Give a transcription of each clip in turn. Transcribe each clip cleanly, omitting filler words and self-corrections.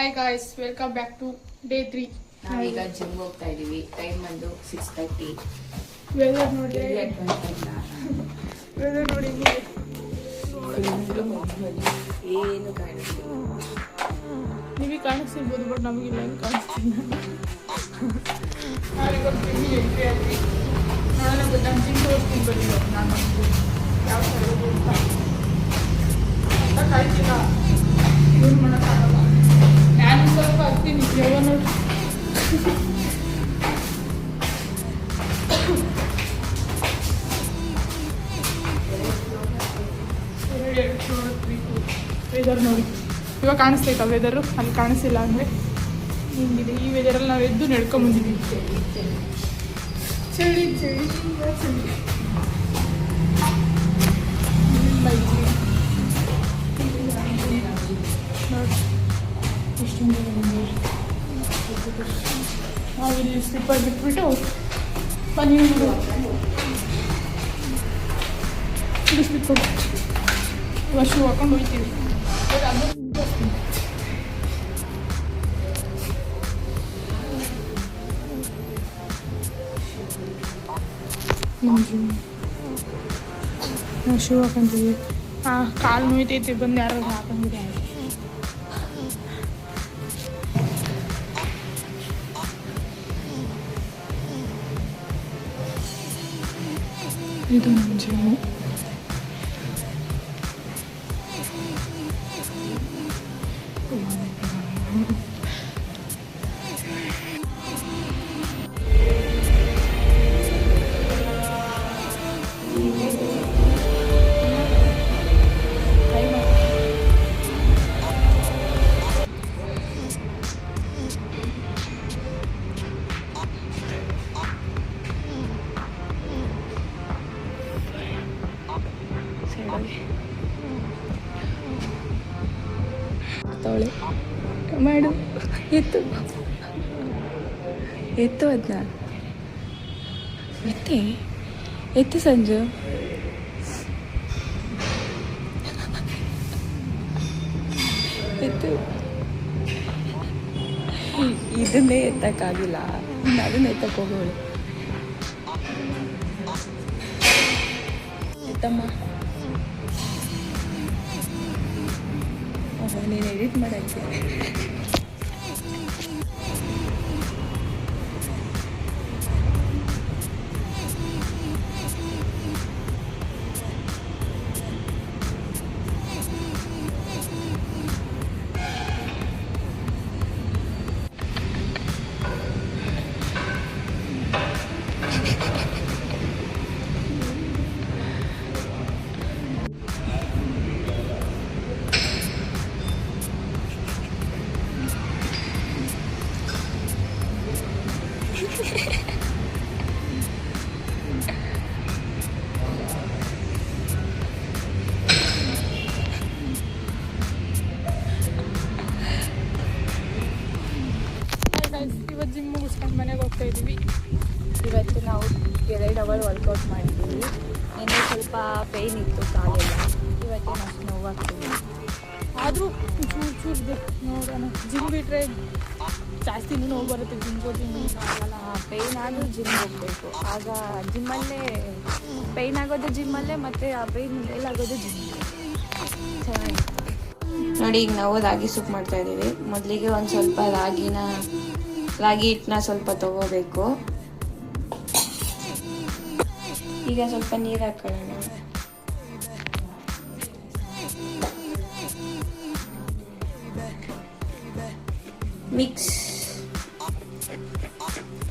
Hi guys, welcome back to day 3. ನಾವೀಗ gym ಹೋಗ್ತಾ ಇದೀವಿ. ಟೈಮ್ ಬಂದು 6:30. ವೆದರ್ ನೋಡಿ, ವೆದರ್ ನೋಡಿ ಏನು ಕಾಣಿಸ್ತಿಲ್ಲ. ನಿಮಗೆ ಕಾಣಿಸ್ತಿರ್ಬೋದು, ಬಟ್ ನಮಗಿಲ್ಲ, ಏನು ಕಾಣಿಸ್ತಿಲ್ಲ. ನಾವಿವತ್ತು ಜಿಮ್ಮಿಗೆ ಎಂಟ್ರಿ ಆದ್ವಿ. ನೋಡೋಣ ಗೊತ್ತು, ನಾನು ಜಿಮ್ ತೋರಿಸ್ತೀನಿ ಬನ್ನಿ. ನಾನು ಯಾವ ಥರ ಅಂತ ಕಾಯ್ತಿಲ್ಲ, ಏನು ಮಾಡೋಕ್ಕಾಗಲ್ಲ. ನಾನು ಸ್ವಲ್ಪ ಆಗ್ತೀನಿ ಯಾವ ನೋಡಿ. ವೆದರ್ ನೋಡಿ, ಇವಾಗ ಕಾಣಿಸ್ತೈತಾ ವೆದರು? ಅಲ್ಲಿ ಕಾಣಿಸ್ತಿಲ್ಲ ಅಂದರೆ ಹಿಂಗಿದೆ. ಈ ವೆದರಲ್ಲಿ ನಾವು ಎದ್ದು ನಡ್ಕೊಂಬಂದಿದ್ದೀವಿ. ಚಳಿ ಚಳಿ ಚಳಿ ನೋಡಿ ಇಷ್ಟೊಂದು. ನಾವು ಇಲ್ಲಿ ಸ್ಲಿಪ್ಪರ್ ಬಿಟ್ಬಿಟ್ಟು ಬನ್ನಿ ಬಿಡಿಸ್ಬಿಟ್ಟು ಇವಾಗ ಶೂ ಹಾಕೊಂಡು ಹೋಗ್ತೀವಿ. ನಾವು ಶೂ ಹಾಕೊಂತೀವಿ. ಕಾಲು ನೋಯ್ತೈತೆ, ಬಂದು ಯಾರು ಹಾಕೊಂಡಿದೆ. ಇದು ನಮ್ಮ ಜಿಮ್ಮು. ತವಳೆ ಮಾಡು, ಎತ್ತು ಎತ್ತು, ಅದನ್ನ ಎತ್ತು ಸಂಜು. ಎತ್ತು. ಇದನ್ನೇ ಎತ್ತಕ್ಕಾಗಿಲ್ಲ, ಅದನ್ನ ಎತ್ತಕ್ಕೆ ಹೋಗೋಳು. ಎತ್ತಮ್ಮ, ನೀನು ಎಡಿಟ್ ಮಾಡಕ್ಕೆ. ಇವತ್ತು ಜಿಮ್ ಮುಗಿಸ್ಕೊಂಡು ಮನೆಗೆ ಹೋಗ್ತಾ ಇದ್ದೀವಿ. ಇವತ್ತು ನಾವು 2 ಅವರ್ ವರ್ಕೌಟ್ ಮಾಡಿದ್ದೀವಿ. ನಿನ್ನೆ ಸ್ವಲ್ಪ ಪೇಯ್ನ್ ಇತ್ತು ಕಾಲೆಲ್ಲ, ಇವತ್ತೇನು ಅಷ್ಟು ನೋವಾಗ್ತೀವಿ. ಆದರೂ ಚೂರು ನೋಡೋಣ. ಜಿಮ್ ಬಿಟ್ಟರೆ ಜಾಸ್ತಿನೂ ನೋವು ಬರುತ್ತೆ. ಜಿಮ್ ಆಗಲ್ಲ. ಪೇಯ್ನ್ ಆದರೂ ಜಿಮ್ ಹೋಗಬೇಕು. ಆಗ ಜಿಮ್ಮಲ್ಲೇ ಪೇಯ್ನ್ ಆಗೋದು ಜಿಮ್ಮಲ್ಲೇ, ಮತ್ತು ಆ ಪೇಯ್ನ್ ಮೇಲಾಗೋದು ಜಿಮ್. ಚೆನ್ನಾಗಿ ನೋಡಿ. ಈಗ ನಾವು ರಾಗಿ ಸೂಪ್ ಮಾಡ್ತಾ ಇದ್ದೀವಿ. ಮೊದಲಿಗೆ ಒಂದು ಸ್ವಲ್ಪ ರಾಗಿ ಹಿಟ್ಟನ್ನ ಸ್ವಲ್ಪ ತಗೋಬೇಕು. ಈಗ ಸ್ವಲ್ಪ ನೀರು ಹಾಕೊಳ್ಳೋಣ. ಮಿಕ್ಸ್.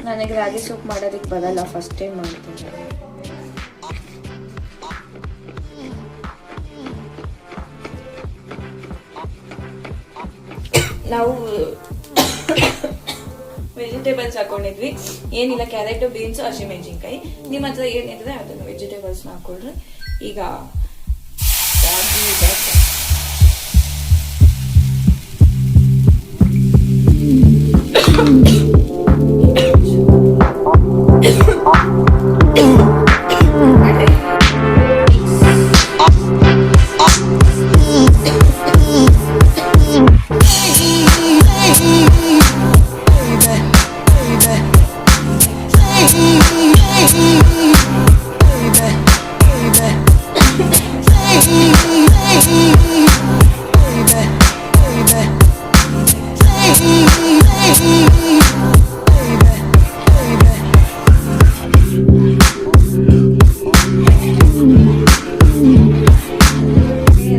ನನಗೆ ರಾಗಿ ಸೂಪ್ ಮಾಡೋದಕ್ಕೆ ಬರಲ್ಲ, ಫಸ್ಟ್ ಟೈಮ್ ಮಾಡ್ತೀನಿ. ನಾವು ವೆಜಿಟೇಬಲ್ಸ್ ಹಾಕೊಂಡಿದ್ವಿ. ಏನಿಲ್ಲ, ಕ್ಯಾರೆಟ್, ಬೀನ್ಸ್, ಹಸಿಮೆಣಸಿನ್ಕಾಯಿ. ನಿಮ್ಮ ಹತ್ರ ಏನಿದ್ರೆ ಅದನ್ನು ವೆಜಿಟೇಬಲ್ಸ್ನ ಹಾಕೊಳ್ರಿ. ಈಗ ರಾಗಿ ಇದೆ.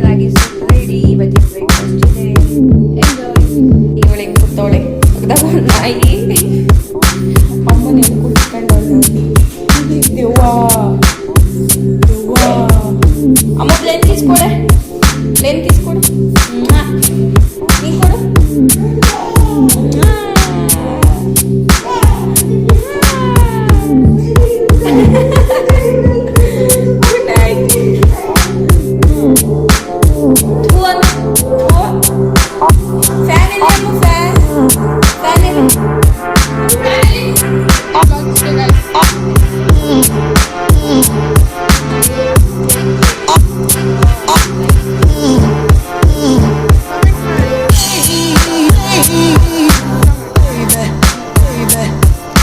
ರಾಗಿ ಸೂಪ್ ರೆಡಿ. ಇವತ್ತಿನ ಬ್ರೇಕ್ಫಾಸ್ಟ್ ಇದೆ. ಎಂಜಾಯ್. ಇವಳಿಗೆ ಕೂತವಳೆ ನಾಯಿ